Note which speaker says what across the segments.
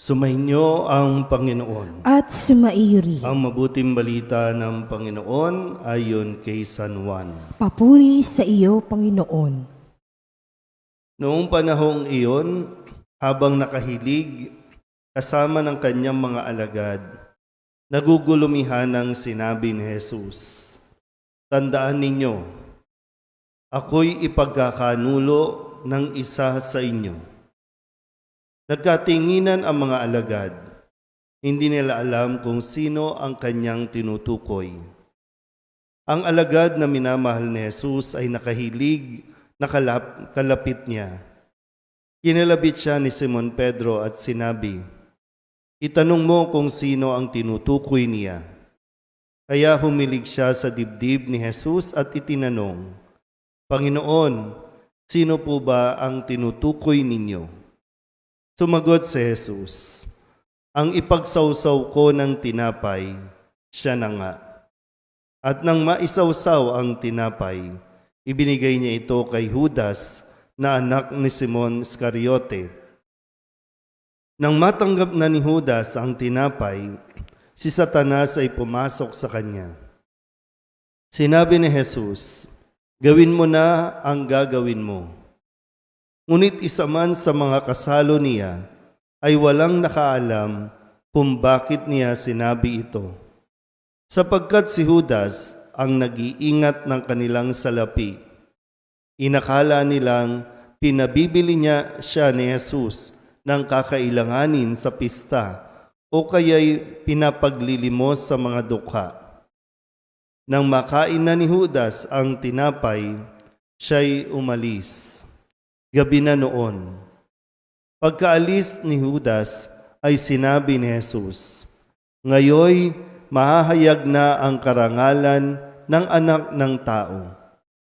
Speaker 1: Sumainyo ang Panginoon.
Speaker 2: At sumaiyo rin.
Speaker 1: Ang mabuting balita ng Panginoon ayon kay San Juan.
Speaker 2: Papuri sa iyo, Panginoon.
Speaker 1: Noong panahong iyon, habang nakahilig kasama ng kanyang mga alagad, nagugulumihan ng sinabi ni Jesus, "Tandaan ninyo, ako'y ipagkakanulo ng isa sa inyo." Nagkatinginan ang mga alagad. Hindi nila alam kung sino ang kanyang tinutukoy. Ang alagad na minamahal ni Jesus ay nakahilig na kalapit niya. Kinalabit siya ni Simon Pedro at sinabi, "Itanong mo kung sino ang tinutukoy niya." Kaya humilig siya sa dibdib ni Jesus at itinanong, "Panginoon, sino po ba ang tinutukoy ninyo?" Sumagot si Jesus, "Ang ipagsawsaw ko ng tinapay, siya na nga." At nang maisawsaw ang tinapay, ibinigay niya ito kay Judas na anak ni Simon Iscariote. Nang matanggap na ni Judas ang tinapay, si Satanas ay pumasok sa kanya. Sinabi ni Jesus, "Gawin mo na ang gagawin mo." Ngunit isa man sa mga kasalo niya ay walang nakaalam kung bakit niya sinabi ito. Sapagkat si Judas ang nag-iingat ng kanilang salapi. Inakala nilang pinabibili niya siya ni Jesus ng kakailanganin sa pista o kaya'y pinapaglilimos sa mga dukha. Nang makain na ni Judas ang tinapay, siya'y umalis. Gabi na noon. Pagkaalis ni Judas ay sinabi ni Jesus, "Ngayoy mahahayag na ang karangalan ng anak ng tao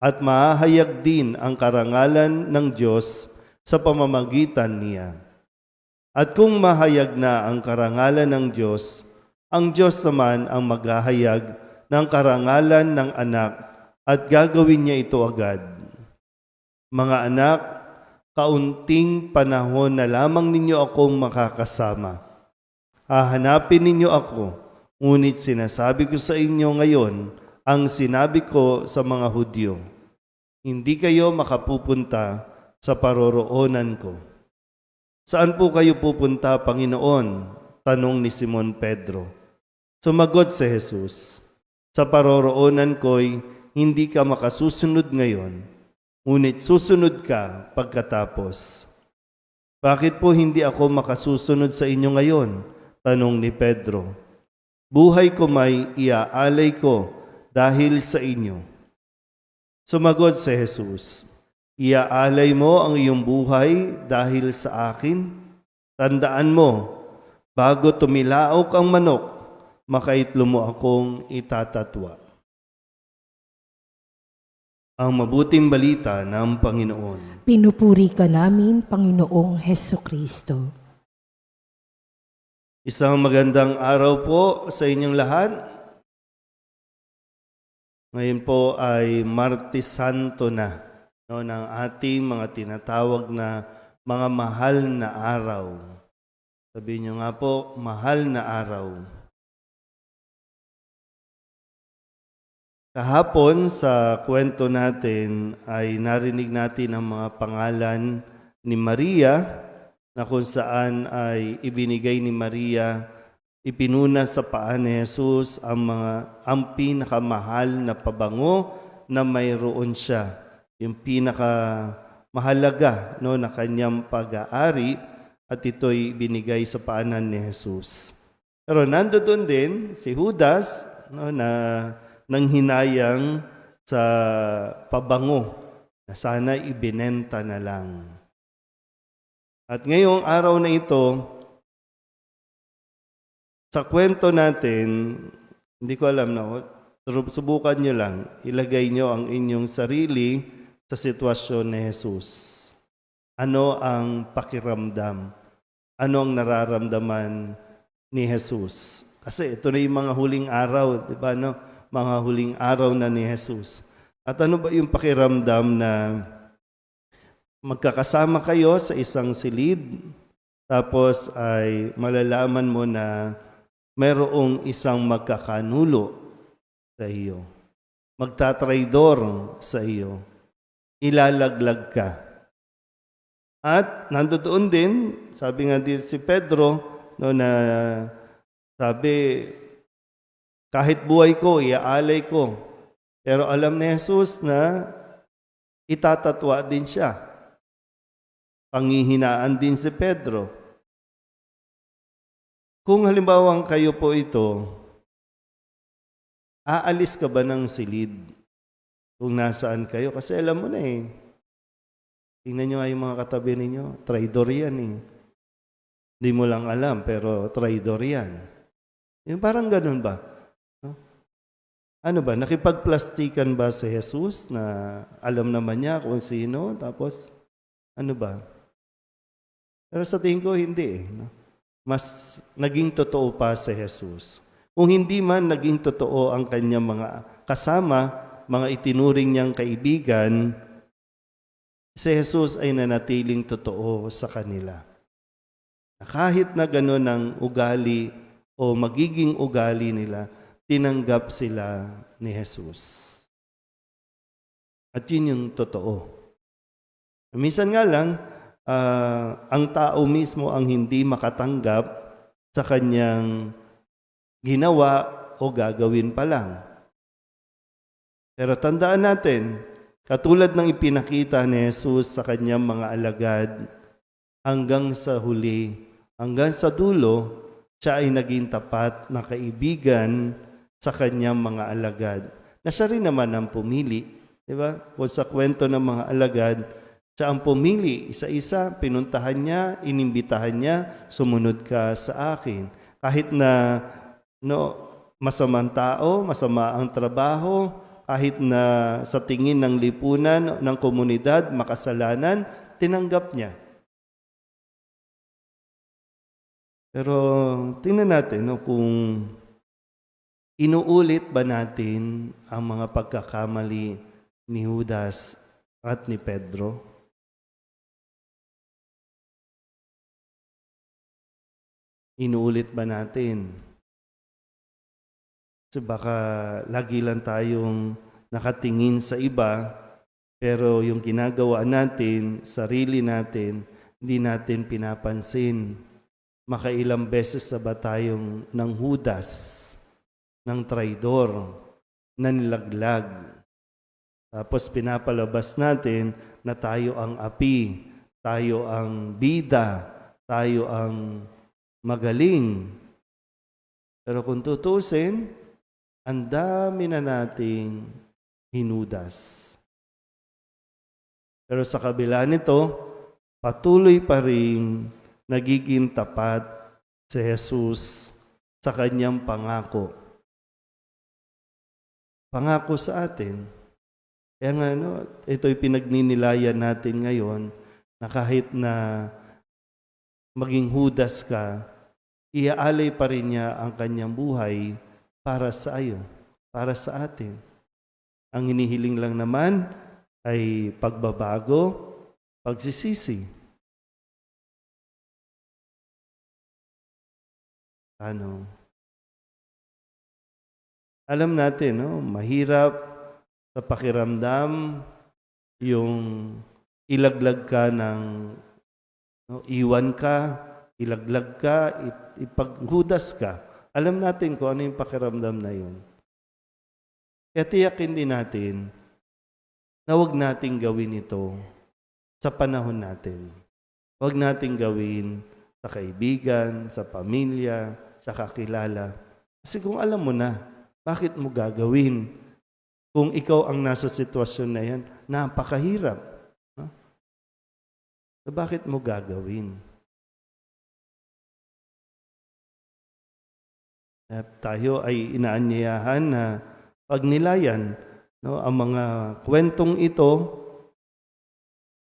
Speaker 1: at mahahayag din ang karangalan ng Diyos sa pamamagitan niya. At kung mahayag na ang karangalan ng Diyos, ang Diyos naman ang maghahayag ng karangalan ng anak at gagawin niya ito agad. Mga anak, kaunting panahon na lamang ninyo akong makakasama. Hahanapin ninyo ako, ngunit sinasabi ko sa inyo ngayon ang sinabi ko sa mga Hudyo. Hindi kayo makapupunta sa paroroonan ko." "Saan po kayo pupunta, Panginoon?" tanong ni Simon Pedro. Sumagot si Jesus, "Sa paroroonan ko'y hindi ka makasusunod ngayon, ngunit susunod ka pagkatapos." "Bakit po hindi ako makasusunod sa inyo ngayon?" tanong ni Pedro. "Buhay ko may iaalay ko dahil sa inyo." Sumagot si Jesus, "Iaalay mo ang iyong buhay dahil sa akin? Tandaan mo, bago tumilaok ang manok, makaitlo mo akong itatatwa." Ang mabuting balita ng Panginoon.
Speaker 2: Pinupuri ka namin, Panginoong Hesukristo.
Speaker 1: Isang magandang araw po sa inyong lahat. Ngayon po ay Martes Santo na, ng ating mga tinatawag na mga mahal na araw. Sabihin niyo nga po, mahal na araw. Kahapon sa kwento natin ay narinig natin ang mga pangalan ni Maria na kung saan ay ibinigay ni Maria, ipinuna sa paa ni Jesus ang pinakamahal na pabango na mayroon siya. Yung pinakamahalaga na kanyang pag-aari at ito'y binigay sa paanan ni Jesus. Pero nandoon din si Judas na nanghinayang sa pabango na sana ibinenta na lang. At ngayong araw na ito, sa kwento natin, hindi ko alam na, subukan nyo lang, ilagay nyo ang inyong sarili sa sitwasyon ni Jesus. Ano ang pakiramdam? Ano ang nararamdaman ni Jesus? Kasi ito na yung mga huling araw, di ba, mga huling araw na ni Jesus. At ano ba yung pakiramdam na magkakasama kayo sa isang silid tapos ay malalaman mo na mayroong isang magkakanulo sa iyo, magtatraidor sa iyo, ilalaglag ka. At nandoon din, sabi nga din si Pedro, no, na sabi, kahit buhay ko, iaalay ko. Pero alam ni Jesus na itatatwa din siya. Panghihinaan din si Pedro. Kung halimbawa kayo po ito, aalis ka ba ng silid kung nasaan kayo? Kasi alam mo na eh. Tingnan nyo nga yung mga katabi ninyo. Traidor yan eh. Hindi mo lang alam, pero traidor yan. Yung parang ganun ba? No? Ano ba? Nakipagplastikan ba si Jesus na alam naman niya kung sino? Tapos, ano ba? Pero sa tingin ko, hindi eh. No? Mas naging totoo pa si Jesus. Kung hindi man naging totoo ang kanyang mga kasama, mga itinuring niyang kaibigan, si Jesus ay nanatiling totoo sa kanila. Kahit na gano'n ang ugali o magiging ugali nila, tinanggap sila ni Jesus. At yun yung totoo. Minsan nga lang, ang tao mismo ang hindi makatanggap sa kanyang ginawa o gagawin pa lang. Pero tandaan natin, katulad ng ipinakita ni Jesus sa kanyang mga alagad, hanggang sa huli, hanggang sa dulo, siya ay naging tapat na kaibigan sa kanyang mga alagad. Na siya rin naman ang pumili. Diba? Kung sa kwento ng mga alagad, siya ang pumili. Isa-isa, pinuntahan niya, inimbitahan niya, sumunod ka sa akin. Kahit na masamang tao, masama ang trabaho, kahit na sa tingin ng lipunan, ng komunidad, makasalanan, tinanggap niya. Pero tingnan natin kung inuulit ba natin ang mga pagkakamali ni Judas at ni Pedro? Inuulit ba natin? Kasi baka lagi lang tayong nakatingin sa iba, pero yung ginagawa natin, sarili natin, hindi natin pinapansin. Makailang beses na ba tayong ng Judas, ng traidor, na nilaglag. Tapos pinapalabas natin na tayo ang api, tayo ang bida, tayo ang magaling. Pero kung tutusin, ang dami na nating hinudas. Pero sa kabila nito, patuloy pa rin nagiging tapat si Jesus sa kanyang pangako. Pangako sa atin. Kaya nga, ito'y pinagninilayan natin ngayon na kahit na maging Judas ka, iaalay pa rin niya ang kanyang buhay para sa iyo, para sa atin. Ang hinihiling lang naman ay pagbabago, pagsisisi. Alam natin, mahirap sa pakiramdam yung ilaglag ka ng iwan ka, ilaglag ka, ipaghudas ka. Alam natin kung ano yung pakiramdam na yun. Kaya tiyakin din natin na huwag nating gawin ito sa panahon natin. Huwag nating gawin sa kaibigan, sa pamilya, sa kakilala. Kasi kung alam mo na, bakit mo gagawin? Kung ikaw ang nasa sitwasyon na yan, napakahirap. So bakit mo gagawin? At tayo ay inaanyayahan na pagnilayan ang mga kwentong ito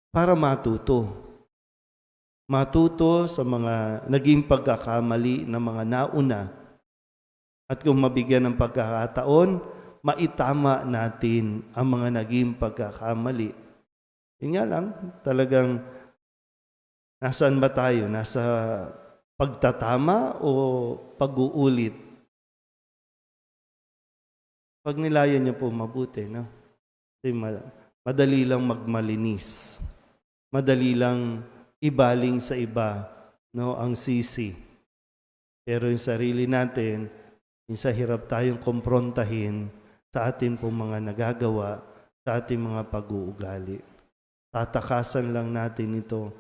Speaker 1: para matuto. Matuto sa mga naging pagkakamali ng mga nauna. At kung mabigyan ng pagkakataon, maitama natin ang mga naging pagkakamali. Yun nga lang, talagang Nasaan ba tayo? Nasa pagtatama o pag-uulit? Pag nilayan niyo po mabuti, no? Kasi madali lang magmalinis. Madali lang ibaling sa iba, no, ang sisi. Pero yung sarili natin, minsan hirap tayong komprontahin sa atin pong mga nagagawa, sa ating mga pag-uugali. Tatakasan lang natin ito,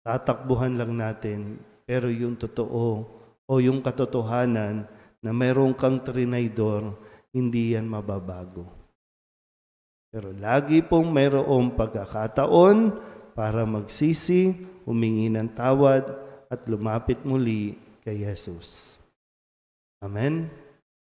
Speaker 1: tatakbuhan lang natin, pero yung totoo o yung katotohanan na mayroon kang trinaydor, hindi yan mababago. Pero lagi pong mayroong pagkakataon para magsisi, humingi ng tawad, at lumapit muli kay Jesus. Amen?